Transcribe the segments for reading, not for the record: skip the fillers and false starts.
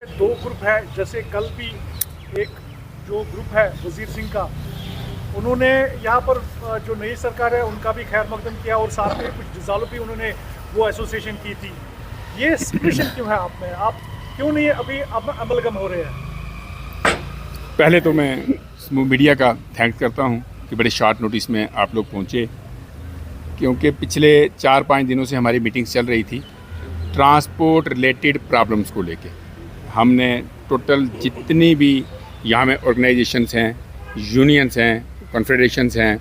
दो ग्रुप है, जैसे कल भी एक जो ग्रुप है वजीर सिंह का, उन्होंने यहाँ पर जो नई सरकार है उनका भी खैर मकदम किया और साथ में कुछ डिज़ालों भी उन्होंने वो एसोसिएशन की थी। ये सिचुएशन क्यों है आप में, आप क्यों नहीं अभी अब अमलगम हो रहे हैं? पहले तो मैं मीडिया का थैंक्स करता हूँ कि बड़े शॉर्ट नोटिस में आप लोग पहुँचे, क्योंकि पिछले 4-5 दिनों से हमारी मीटिंग्स चल रही थी ट्रांसपोर्ट रिलेटेड प्रॉब्लम्स को लेके। हमने टोटल जितनी भी यहाँ में ऑर्गेनाइजेशंस हैं, यूनियंस हैं, कॉन्फेडरेशंस हैं,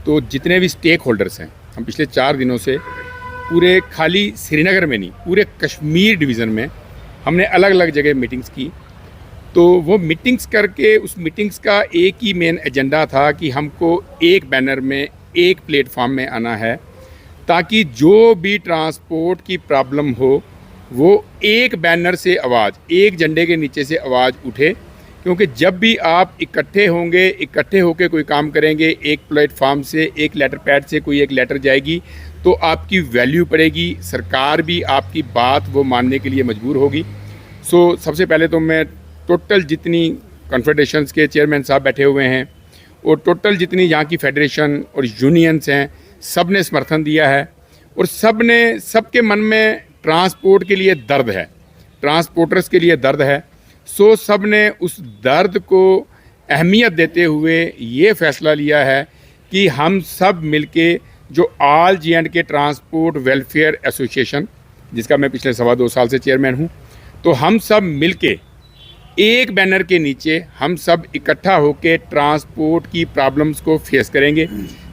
तो जितने भी स्टेक होल्डर्स हैं, हम पिछले 4 दिनों से पूरे खाली श्रीनगर में नहीं, पूरे कश्मीर डिवीज़न में हमने अलग अलग जगह मीटिंग्स की। तो वो मीटिंग्स करके उस मीटिंग्स का एक ही मेन एजेंडा था कि हमको एक बैनर में, एक प्लेटफॉर्म में आना है, ताकि जो भी ट्रांसपोर्ट की प्रॉब्लम हो वो एक बैनर से आवाज़, एक झंडे के नीचे से आवाज़ उठे। क्योंकि जब भी आप इकट्ठे होंगे, इकट्ठे होकर कोई काम करेंगे, एक प्लेटफॉर्म से, एक लेटर पैड से कोई एक लेटर जाएगी तो आपकी वैल्यू पड़ेगी, सरकार भी आपकी बात वो मानने के लिए मजबूर होगी। सबसे पहले तो मैं टोटल जितनी कॉन्फेडरेशंस के चेयरमैन साहब बैठे हुए हैं और टोटल जितनी यहाँ की फेडरेशन और यूनियंस हैं, सब ने समर्थन दिया है और सबके मन में ट्रांसपोर्ट के लिए दर्द है, ट्रांसपोर्टर्स के लिए दर्द है। सब ने उस दर्द को अहमियत देते हुए ये फ़ैसला लिया है कि हम सब मिलके जो all J&K transport welfare association, जिसका मैं पिछले 2.25 साल से चेयरमैन हूँ, तो हम सब मिलके एक बैनर के नीचे हम सब इकट्ठा होकर ट्रांसपोर्ट की प्रॉब्लम्स को फेस करेंगे।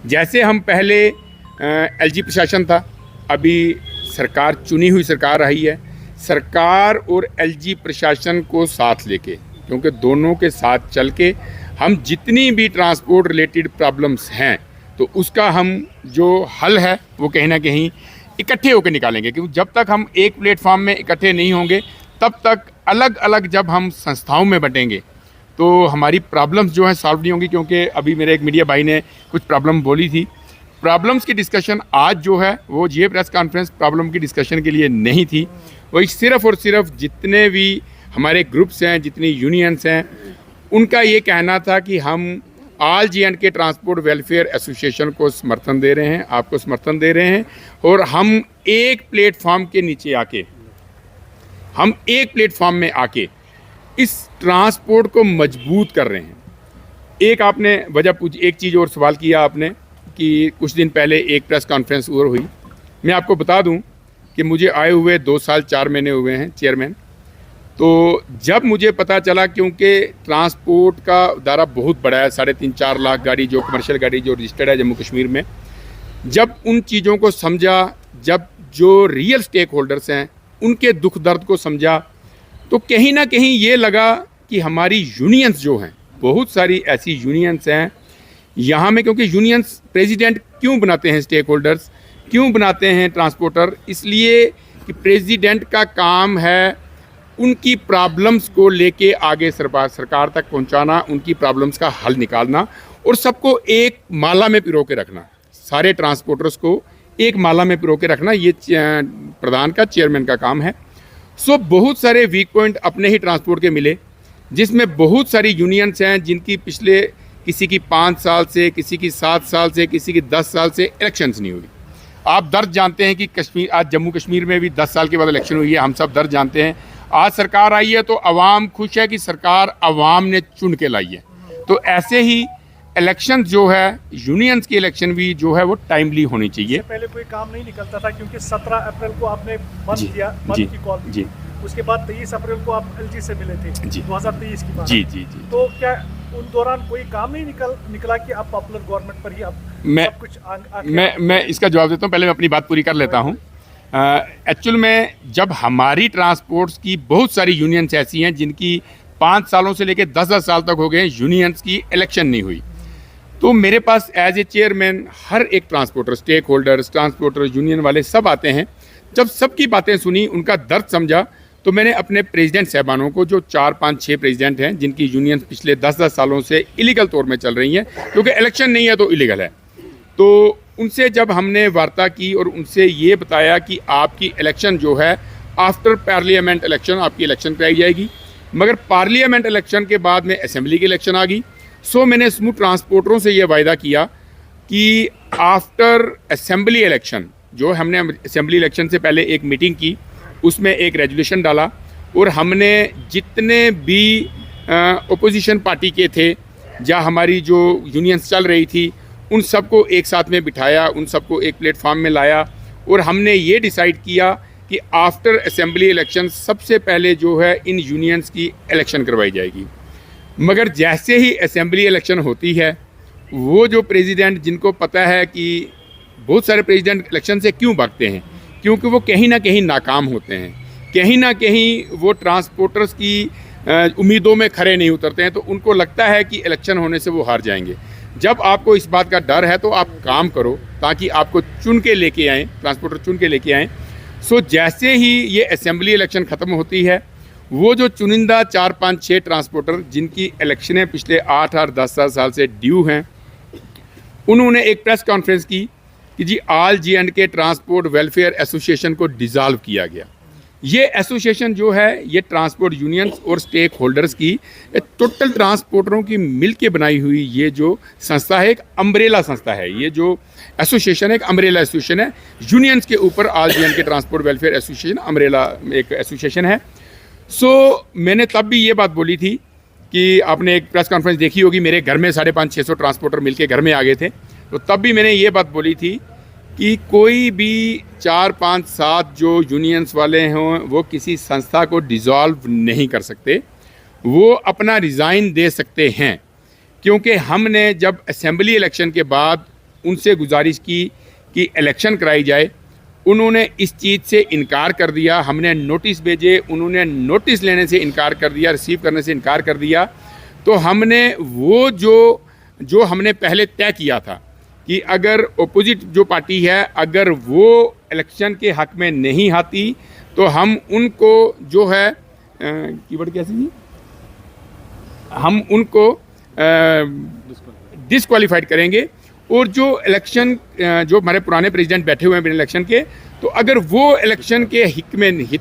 जैसे हम पहले LG प्रशासन था, अभी सरकार चुनी हुई सरकार आई है, सरकार और LG प्रशासन को साथ लेके, क्योंकि दोनों के साथ चल के हम जितनी भी ट्रांसपोर्ट रिलेटेड प्रॉब्लम्स हैं तो उसका हम जो हल है वो कहीं ना कहीं इकट्ठे होकर निकालेंगे। क्योंकि जब तक हम एक प्लेटफॉर्म में इकट्ठे नहीं होंगे तब तक अलग अलग जब हम संस्थाओं में बटेंगे तो हमारी प्रॉब्लम्स जो हैं सॉल्व नहीं होंगी। क्योंकि अभी मेरे एक मीडिया भाई ने कुछ प्रॉब्लम बोली थी, प्रॉब्लम्स की डिस्कशन आज जो है वो ये प्रेस कॉन्फ्रेंस प्रॉब्लम की डिस्कशन के लिए नहीं थी। वही सिर्फ़ और सिर्फ जितने भी हमारे ग्रुप्स हैं, जितनी यूनियंस हैं, उनका ये कहना था कि हम all J&K transport welfare association को समर्थन दे रहे हैं, आपको समर्थन दे रहे हैं और हम एक प्लेटफॉर्म के नीचे आके, हम एक प्लेटफॉर्म में आके इस ट्रांसपोर्ट को मजबूत कर रहे हैं। एक आपने वजह पूछी, एक चीज़ और सवाल किया आपने कि कुछ दिन पहले एक प्रेस कॉन्फ्रेंस और हुई। मैं आपको बता दूं कि मुझे आए हुए 2 साल 4 महीने हुए हैं चेयरमैन। तो जब मुझे पता चला, क्योंकि ट्रांसपोर्ट का दायरा बहुत बड़ा है, 3.5-4 लाख गाड़ी जो कमर्शियल गाड़ी जो रजिस्टर्ड है जम्मू कश्मीर में, जब उन चीज़ों को समझा, जब जो रियल स्टेक होल्डर्स हैं उनके दुख दर्द को समझा, तो कहीं ना कहीं ये लगा कि हमारी यूनियंस जो हैं, बहुत सारी ऐसी यूनियंस हैं यहाँ में, क्योंकि यूनियंस प्रेसिडेंट क्यों बनाते हैं, स्टेक होल्डर्स क्यों बनाते हैं ट्रांसपोर्टर, इसलिए कि प्रेसिडेंट का काम है उनकी प्रॉब्लम्स को लेके आगे सरकार तक पहुँचाना, उनकी प्रॉब्लम्स का हल निकालना और सबको एक माला में पिरो के रखना, सारे ट्रांसपोर्टर्स को एक माला में पिरो के रखना, ये प्रधान का, चेयरमैन का काम है। बहुत सारे वीक पॉइंट अपने ही ट्रांसपोर्ट के मिले, जिसमें बहुत सारी यूनियंस हैं जिनकी पिछले किसी की 5 साल से, किसी की 7 साल से, किसी की 10 साल से इलेक्शंस नहीं हुई। आप दर्द जानते हैं कि कश्मीर, आज जम्मू कश्मीर में भी 10 साल के बाद इलेक्शन हुई है, हम सब दर्द जानते हैं। आज सरकार आई है तो अवाम खुश है कि सरकार अवाम ने चुन के लाई है। तो ऐसे ही इलेक्शन जो है, यूनियंस की इलेक्शन भी जो है वो टाइमली होनी चाहिए। पहले कोई काम नहीं निकलता था, क्योंकि 17 अप्रैल को आपने बंद किया, बंद की कॉल दी। उसके बाद 23 अप्रैल को आप LG से मिले थे, 2023 की बात। जी। तो क्या उन दौरान कोई काम नहीं निकला कि आप पॉपुलर गवर्नमेंट पर ही आप सब कुछ मैं इसका जवाब देता हूँ, पहले मैं अपनी बात पूरी कर लेता हूँ। एक्चुअल में जब हमारी ट्रांसपोर्ट्स की बहुत सारी यूनियंस ऐसी हैं जिनकी 5 सालों से लेकर 10-10 साल तक हो गए यूनियंस की इलेक्शन नहीं हुई, तो मेरे पास एज ए चेयरमैन हर एक transporter, stakeholders, transporter, union वाले सब आते हैं। जब सबकी बातें सुनी, उनका दर्द समझा, तो मैंने अपने प्रेसिडेंट साहबानों को, जो 4-5-6 प्रेसिडेंट हैं जिनकी यूनियन पिछले 10-10 सालों से इलीगल तौर में चल रही हैं, क्योंकि इलेक्शन नहीं है तो इलीगल है, तो उनसे जब हमने वार्ता की और उनसे ये बताया कि आपकी इलेक्शन जो है आफ्टर पार्लियामेंट इलेक्शन आपकी इलेक्शन कराई जाएगी। मगर पार्लियामेंट इलेक्शन के बाद में असेंबली की इलेक्शन आ गई। सो मैंने स्मूथ ट्रांसपोर्टरों से ये वायदा किया कि आफ्टर असेंबली इलेक्शन, जो हमने असेंबली इलेक्शन से पहले एक मीटिंग की, उसमें एक रेजोल्यूशन डाला और हमने जितने भी ओपोजिशन पार्टी के थे, जहाँ हमारी जो यूनियंस चल रही थी, उन सबको एक साथ में बिठाया, उन सबको एक प्लेटफॉर्म में लाया और हमने ये डिसाइड किया कि आफ्टर असेंबली इलेक्शन सबसे पहले जो है इन यूनियंस की इलेक्शन करवाई जाएगी। मगर जैसे ही असेंबली इलेक्शन होती है, वो जो प्रेसिडेंट, जिनको पता है कि बहुत सारे प्रेसिडेंट इलेक्शन से क्यों भागते हैं, क्योंकि वो कहीं ना कहीं नाकाम होते हैं, कहीं ना कहीं वो ट्रांसपोर्टर्स की उम्मीदों में खरे नहीं उतरते हैं, तो उनको लगता है कि इलेक्शन होने से वो हार जाएंगे। जब आपको इस बात का डर है तो आप काम करो ताकि आपको चुन के लेके आएँ, ट्रांसपोर्टर चुन के लेके आएँ। सो जैसे ही ये असेंबली इलेक्शन ख़त्म होती है, वो जो चुनिंदा 4, 5, 6 ट्रांसपोर्टर जिनकी इलेक्शनें पिछले 8 और 10 साल से ड्यू हैं, उन्होंने एक प्रेस कॉन्फ्रेंस की कि जी all J&K transport welfare association को डिज़ोल्व किया गया। ये एसोसिएशन जो है, ये ट्रांसपोर्ट यूनियंस और स्टेक होल्डर्स की, टोटल ट्रांसपोर्टरों की मिल के बनाई हुई ये जो संस्था है, एक अम्ब्रेला संस्था है। ये जो एसोसिएशन है, एक अम्ब्रेला एसोसिएशन है। यूनियंस के ऊपर all J&K transport welfare association umbrella एक एसोसिएशन है। सो मैंने तब भी ये बात बोली थी कि आपने एक प्रेस कॉन्फ्रेंस देखी होगी, मेरे घर में 550-600 ट्रांसपोर्टर मिलके घर में आ गए थे। तो तब भी मैंने ये बात बोली थी कि कोई भी 4, 5, 7 जो यूनियंस वाले हों, वो किसी संस्था को डिज़ोल्व नहीं कर सकते, वो अपना रिज़ाइन दे सकते हैं। क्योंकि हमने जब असेंबली इलेक्शन के बाद उनसे गुजारिश की कि इलेक्शन कराई जाए, उन्होंने इस चीज़ से इनकार कर दिया। हमने नोटिस भेजे, उन्होंने नोटिस लेने से इनकार कर दिया, रिसीव करने से इनकार कर दिया। तो हमने वो जो हमने पहले तय किया था कि अगर अपोजिट जो पार्टी है, अगर वो इलेक्शन के हक में नहीं आती तो हम उनको जो है कीवर्ड कैसे जी, हम उनको डिस्क्वालीफाइड करेंगे। और जो इलेक्शन जो हमारे पुराने प्रेसिडेंट बैठे हुए हैं बिना इलेक्शन के, तो अगर वो इलेक्शन के हित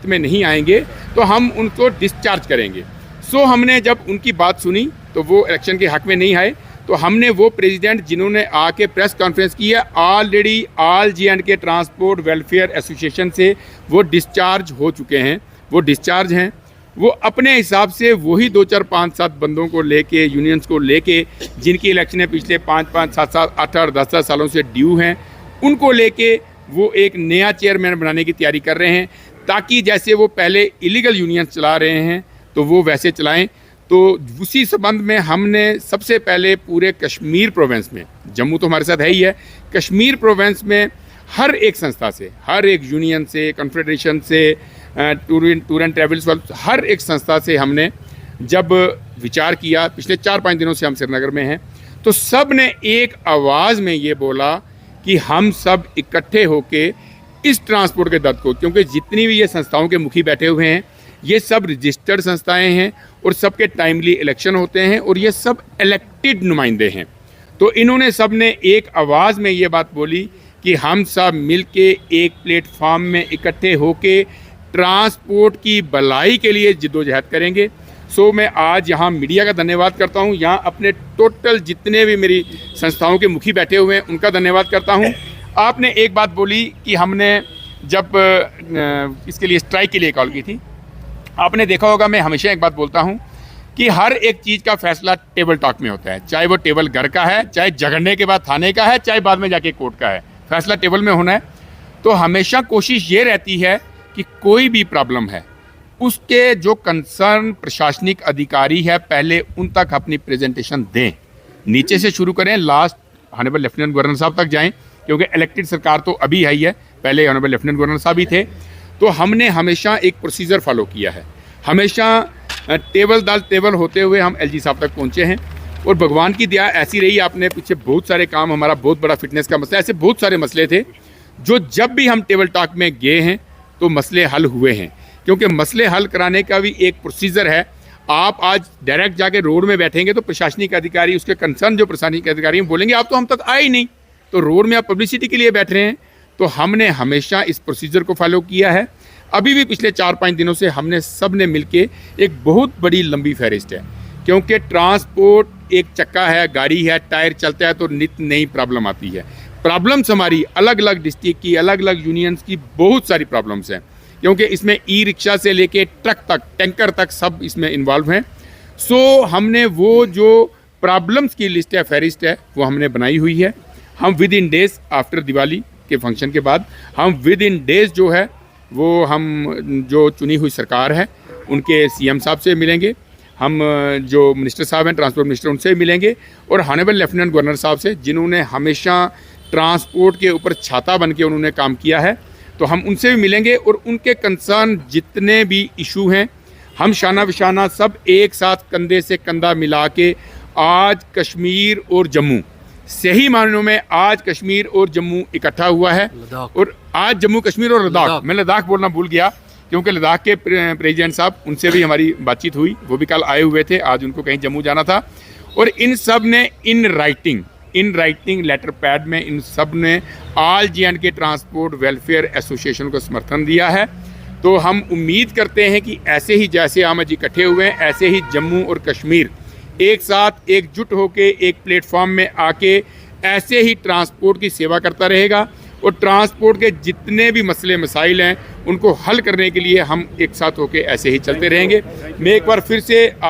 में नहीं आएंगे तो हम उनको डिस्चार्ज करेंगे। सो हमने जब उनकी बात सुनी तो वो इलेक्शन के हक में नहीं आए, तो हमने वो प्रेसिडेंट जिन्होंने आके प्रेस कॉन्फ्रेंस की है, already all J&K transport welfare association से वो डिस्चार्ज हो चुके हैं, वो डिस्चार्ज हैं। वो अपने हिसाब से वही 2, 4, 5, 7 बंदों को लेके, यूनियंस को लेके, जिनकी इलेक्शनें पिछले 5, 7, 8 और 10 सालों से ड्यू हैं, उनको लेके वो एक नया चेयरमैन बनाने की तैयारी कर रहे हैं, ताकि जैसे वो पहले इलीगल यूनियंस चला रहे हैं तो वो वैसे चलाएं। तो उसी संबंध में हमने सबसे पहले पूरे कश्मीर प्रोविंस में, जम्मू तो हमारे साथ है ही है, कश्मीर प्रोविंस में हर एक संस्था से, हर एक यूनियन से, कॉन्फेडरेशन से, टूर एंड ट्रैवल्स वाले, हर एक संस्था से हमने जब विचार किया, पिछले 4-5 दिनों से हम श्रीनगर में हैं, तो सब ने एक आवाज़ में ये बोला कि हम सब इकट्ठे होके इस ट्रांसपोर्ट के दर्द को, क्योंकि जितनी भी ये संस्थाओं के मुखी बैठे हुए हैं, ये सब रजिस्टर्ड संस्थाएं हैं और सबके टाइमली इलेक्शन होते हैं और ये सब इलेक्टेड नुमाइंदे हैं। तो इन्होंने सब ने एक आवाज़ में ये बात बोली कि हम सब मिलके एक प्लेटफॉर्म में इकट्ठे होके ट्रांसपोर्ट की भलाई के लिए जिद्दोजहद करेंगे। सो मैं आज यहाँ मीडिया का धन्यवाद करता हूँ, यहाँ अपने टोटल जितने भी मेरी संस्थाओं के मुखी बैठे हुए हैं उनका धन्यवाद करता हूँ। आपने एक बात बोली कि हमने जब इसके लिए स्ट्राइक के लिए कॉल की थी, आपने देखा होगा मैं हमेशा एक बात बोलता हूँ कि हर एक चीज़ का फैसला टेबल टॉक में होता है, चाहे वो टेबल घर का है, चाहे झगड़ने के बाद थाने का है, चाहे बाद में जाके कोर्ट का है, फैसला टेबल में होना है। तो हमेशा कोशिश ये रहती है कि कोई भी प्रॉब्लम है, उसके जो कंसर्न प्रशासनिक अधिकारी है, पहले उन तक अपनी प्रेजेंटेशन दें, नीचे से शुरू करें, लास्ट ऑनरेबल लेफ्टिनेंट गवर्नर साहब तक जाएं, क्योंकि इलेक्टेड सरकार तो अभी आई है, पहले ऑनरेबल लेफ्टिनेंट गवर्नर साहब ही थे। तो हमने हमेशा एक प्रोसीजर फॉलो किया है, हमेशा टेबल होते हुए हम LG साहब तक पहुँचे हैं। और भगवान की दया ऐसी रही, आपने पीछे बहुत सारे काम, हमारा बहुत बड़ा फिटनेस का मसला, ऐसे बहुत सारे मसले थे जो जब भी हम टेबल टॉक में गए हैं तो मसले हल हुए हैं। क्योंकि मसले हल कराने का भी एक प्रोसीजर है। आप आज डायरेक्ट जाके रोड में बैठेंगे तो प्रशासनिक अधिकारी, उसके कंसर्न जो प्रशासनिक अधिकारी हैं, बोलेंगे आप तो हम तक आए ही नहीं, तो रोड में आप पब्लिसिटी के लिए बैठ रहे हैं। तो हमने हमेशा इस प्रोसीजर को फॉलो किया है। अभी भी पिछले 4-5 दिनों से हमने सब ने मिलके एक बहुत बड़ी लंबी फहरिस्त है, क्योंकि ट्रांसपोर्ट एक चक्का है, गाड़ी है, टायर चलता है तो नित नई प्रॉब्लम आती है। प्रॉब्लम्स हमारी अलग अलग डिस्ट्रिक्ट की, अलग अलग यूनियंस की बहुत सारी प्रॉब्लम्स हैं, क्योंकि इसमें ई रिक्शा से लेके ट्रक तक, टैंकर तक सब इसमें इन्वॉल्व हैं। सो हमने वो जो प्रॉब्लम्स की लिस्ट है, फहरिस्त है, वो हमने बनाई हुई है। हम with in days after Diwali के फंक्शन के बाद हम विद इन डेज जो है वो हम जो चुनी हुई सरकार है उनके सीएम साहब से मिलेंगे, हम जो मिनिस्टर साहब हैं, ट्रांसपोर्ट मिनिस्टर, उनसे मिलेंगे, और हॉनरेबल लेफ्टिनेंट गवर्नर साहब से, जिन्होंने हमेशा ट्रांसपोर्ट के ऊपर छाता बन के उन्होंने काम किया है, तो हम उनसे भी मिलेंगे और उनके कंसर्न जितने भी इशू हैं हम शाना बिशाना सब एक साथ कंधे से कंधा मिला के आज कश्मीर और जम्मू, सही मायनों में आज कश्मीर और जम्मू इकट्ठा हुआ है। और आज जम्मू कश्मीर और लद्दाख, मैं लद्दाख बोलना भूल गया क्योंकि लद्दाख के प्रेसिडेंट साहब, उनसे भी हमारी बातचीत हुई, वो भी कल आए हुए थे, आज उनको कहीं जम्मू जाना था, और इन सब ने इन राइटिंग लेटर पैड में इन सब ने all J&K transport welfare association को समर्थन दिया है। तो हम उम्मीद करते हैं कि ऐसे ही जैसे हम आज इकट्ठे हुए हैं, ऐसे ही जम्मू और कश्मीर एक साथ एकजुट होके एक प्लेटफॉर्म में आके ऐसे ही ट्रांसपोर्ट की सेवा करता रहेगा, और ट्रांसपोर्ट के जितने भी मसले मसाइल हैं उनको हल करने के लिए हम एक साथ होके ऐसे ही चलते रहेंगे। मैं एक बार फिर से आप